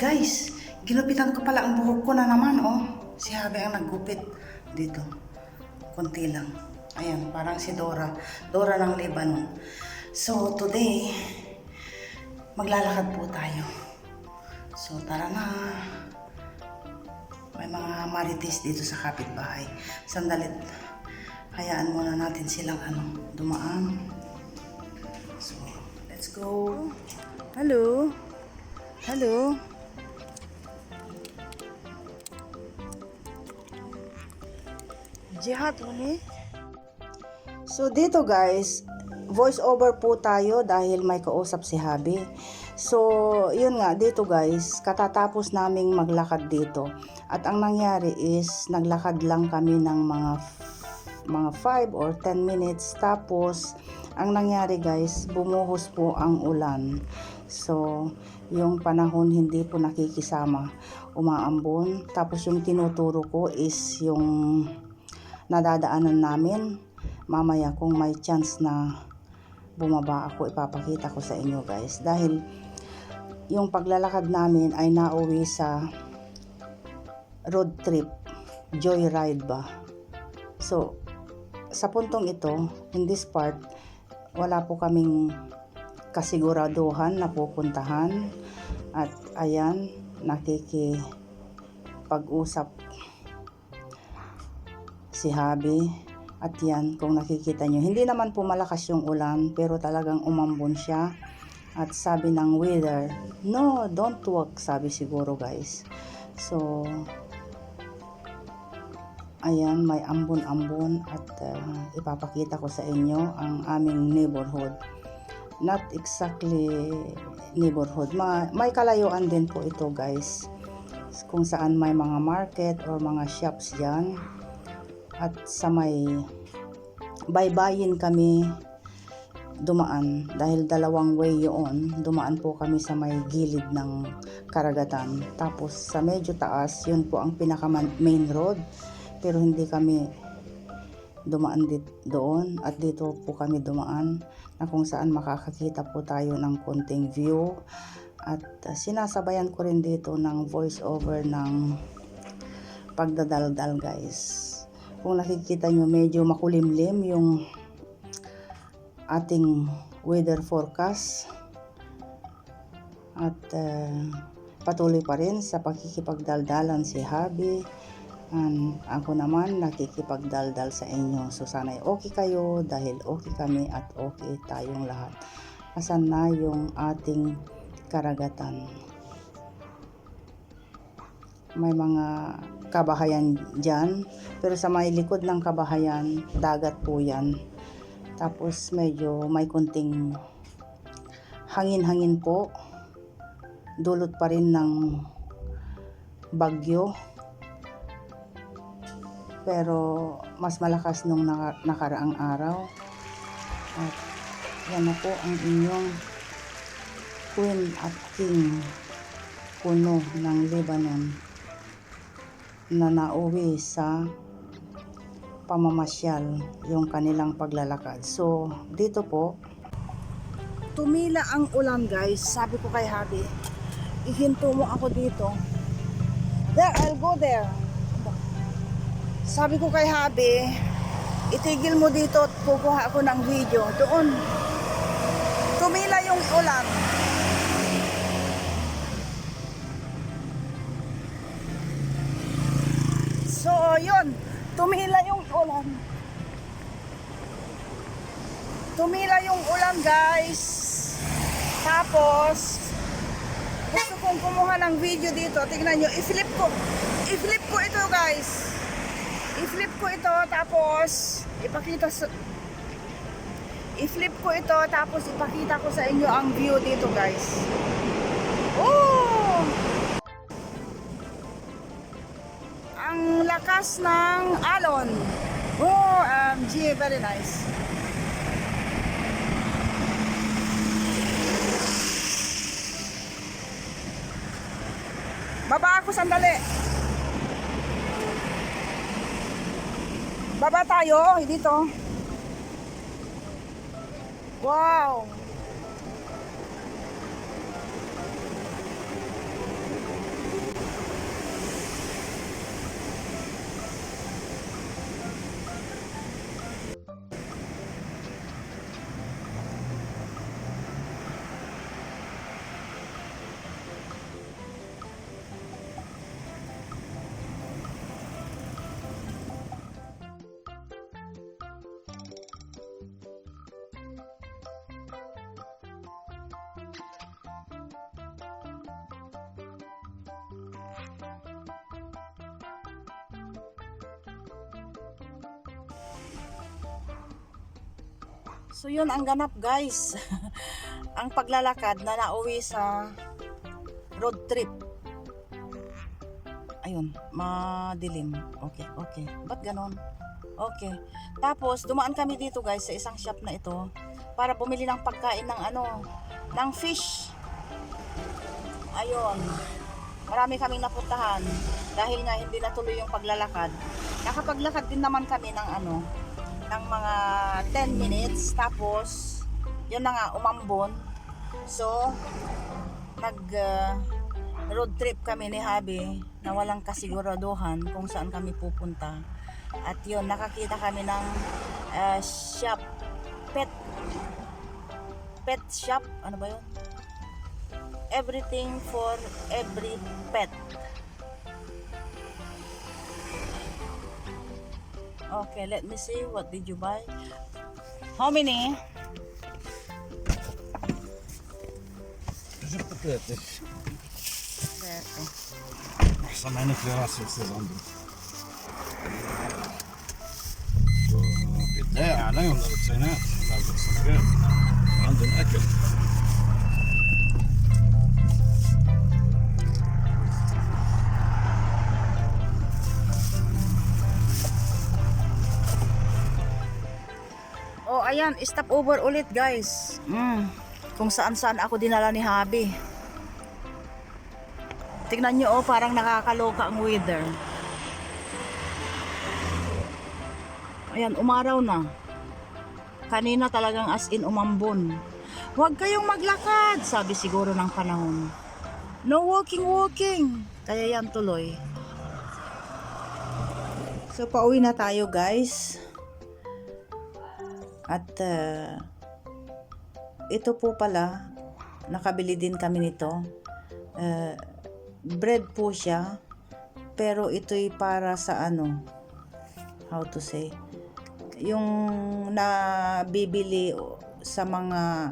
guys, ginupitan ko pala ang buhok ko na naman, oh. Si Habi ang naggupit dito. Kunti lang. Ayan, parang si Dora. Dora ng Lebanon. So, today, maglalakad po tayo. So, tara na. May mga marites dito sa kapitbahay. Sandalit, hayaan muna natin silang dumaan. So, let's go. Hello. Hello. Jihad uni. So dito guys, voice over po tayo dahil may kausap si Habi. So yun nga dito guys, katatapos naming maglakad dito. At ang nangyari is naglakad lang kami ng mga 5 or 10 minutes. Tapos ang nangyari guys, bumuhos po ang ulan. So yung panahon hindi po nakikisama, umaambon. Tapos yung tinuturo ko is yung nadadaanan namin. Mamaya kung may chance na bumaba ako, ipapakita ko sa inyo guys. Dahil yung paglalakad namin ay nauwi sa road trip, joyride ba. So sa puntong ito, in this part, wala po kaming kasiguraduhan na pupuntahan. At ayan, nakikipag-usap si Habi. At yan, kung nakikita nyo, hindi naman po malakas yung ulan, pero talagang umambon siya. At sabi ng weather, no, don't walk, sabi siguro guys. So ayan, may ambon-ambon. At ipapakita ko sa inyo ang aming neighborhood. Not exactly neighborhood, may kalayuan din po ito guys, kung saan may mga market or mga shops dyan. At sa may baybayin kami dumaan, dahil dalawang way yun. Dumaan po kami sa may gilid ng karagatan. Tapos sa medyo taas, yun po ang pinaka main road. Pero hindi kami dumaan doon. At dito po kami dumaan, na kung saan makakakita po tayo ng konting view. At sinasabayan ko rin dito ng voice over ng pagdadaldal guys. Kung nakikita nyo, medyo makulimlim yung ating weather forecast. At patuloy pa rin sa pagkikipagdaldalan si Habi. And ako naman nakikipagdaldal sa inyo. So sana'y okay kayo dahil okay kami at okay tayong lahat. Asan na yung ating karagatan? May mga kabahayan dyan, pero sa may likod ng kabahayan, dagat po yan. Tapos medyo may kunting hangin-hangin po, dulot pa rin ng bagyo, pero mas malakas nung nakaraang araw. At yan na po ang inyong Queen at King Kuno ng Lebanon na nauwi sa pamamasyal, yung kanilang paglalakad. So dito po tumila ang ulan guys. Sabi ko kay Habi, ihinto mo ako dito. There, I'll go there. Sabi ko kay Habi, itigil mo dito at kukuha ako ng video. Doon tumila yung ulan. So, yun. Tumila yung ulan. Tumila yung ulan, guys. Tapos, gusto kong kumuha ng video dito. Tingnan nyo. I-flip ko ito, guys. I-flip ko ito, tapos, i-flip ko ito, tapos ipakita ko sa inyo ang view dito, guys. Oh! Ang lakas ng alon. Oh, OMG, very nice. Baba ako sandali. Baba tayo dito. Wow. So yun ang ganap guys. Ang paglalakad na nauwi sa road trip. Ayun, madilim. Okay, okay. Ba't ganon? Okay. Tapos dumaan kami dito guys sa isang shop na ito para bumili ng pagkain ng ng fish. Ayun. Marami kaming napuntahan dahil nga hindi natuloy yung paglalakad. Nakapaglakad din naman kami ng ng mga 10 minutes, tapos yun na nga, umambon. So nag road trip kami ni Habi na walang kasiguraduhan kung saan kami pupunta. At yun, nakakita kami ng shop, pet shop, ano ba yun? Everything for every pet. Okay, let me see. What did you buy? How many? جبت 3 Sete. سامعني في راسي استاذ عمرو بيتضايق عليهم الروتينات لازم السكان عندهم اكل Oh, ayan, stop over ulit, guys. Kung saan-saan ako dinala ni Habi. Tingnan nyo, oh, parang nakakaloka ang weather. Ayan, umaraw na. Kanina talagang as in umambon. Huwag kayong maglakad, sabi siguro ng panahon. No walking. Kaya yan tuloy. So, pauwi na tayo, guys. At ito po pala, nakabili din kami nito. Bread po siya, pero ito'y para sa how to say, yung nabibili sa mga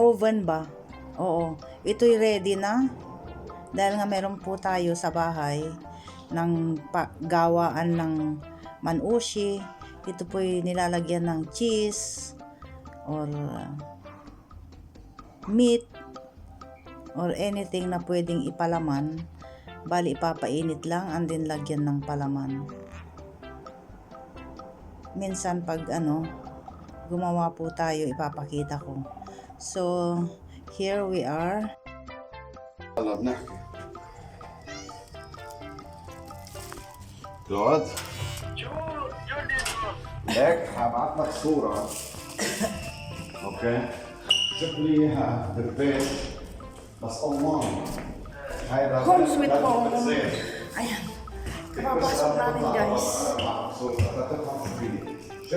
oven ba. Oo, ito'y ready na dahil nga meron po tayo sa bahay ng gawaan ng manushi. Ito po'y nilalagyan ng cheese or meat or anything na pwedeng ipalaman. Bali ipapainit lang and then lagyan ng palaman. Minsan pag gumawa po tayo, ipapakita ko. So here we are. يلا بنحكي جود ليك هبعت لك صورة اوكي شوف لي اياها بالبيت بس أمان هيدا Home sweet home. Ayan. Kapapasok namin guys. شوف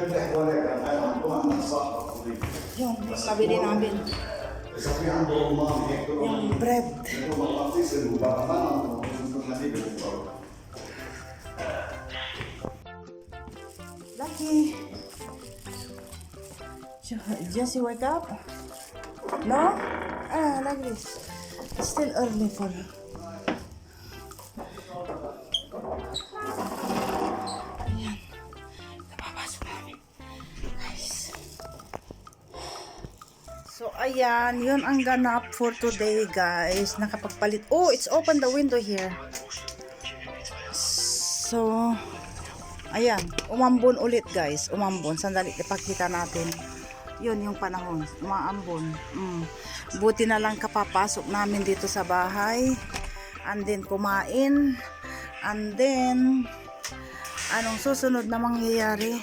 لي حواليك انا عنده عندك صاحبك صديق Yung nabili namin. اذا في عنده أمان هيك Yung bread. انه مغناطيس المباراه Lucky. Jesse, wake up? No? Like this. It's still early for her. Ayan. Napapasok namin. Guys. So, ayan. Yun ang ganap for today, guys. Nakapagpalit. Oh, it's open the window here. So, ayan, umambon ulit guys, umambon. Sandali, ipakita natin. Yun yung panahon, umaambon. Buti na lang kapapasok namin dito sa bahay. And then kumain. And then, anong susunod na mangyayari?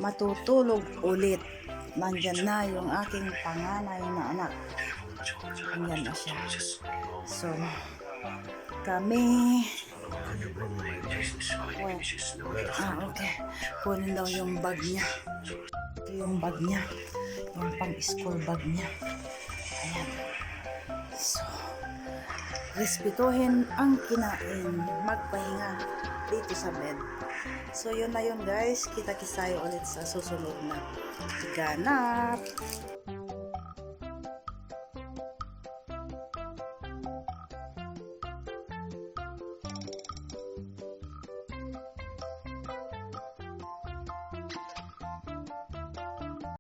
Matutulog ulit. Nandyan na yung aking panganay na anak. Nandyan na siya. So, kami... okay. Kunin daw yung bag niya. Ito yung bag niya. Yung pang-school bag niya. Ayan. So, respetuhin ang kinain. Magpahinga dito sa bed. So, yun na yun guys. Kita-kisayo ulit sa susunod na ganap.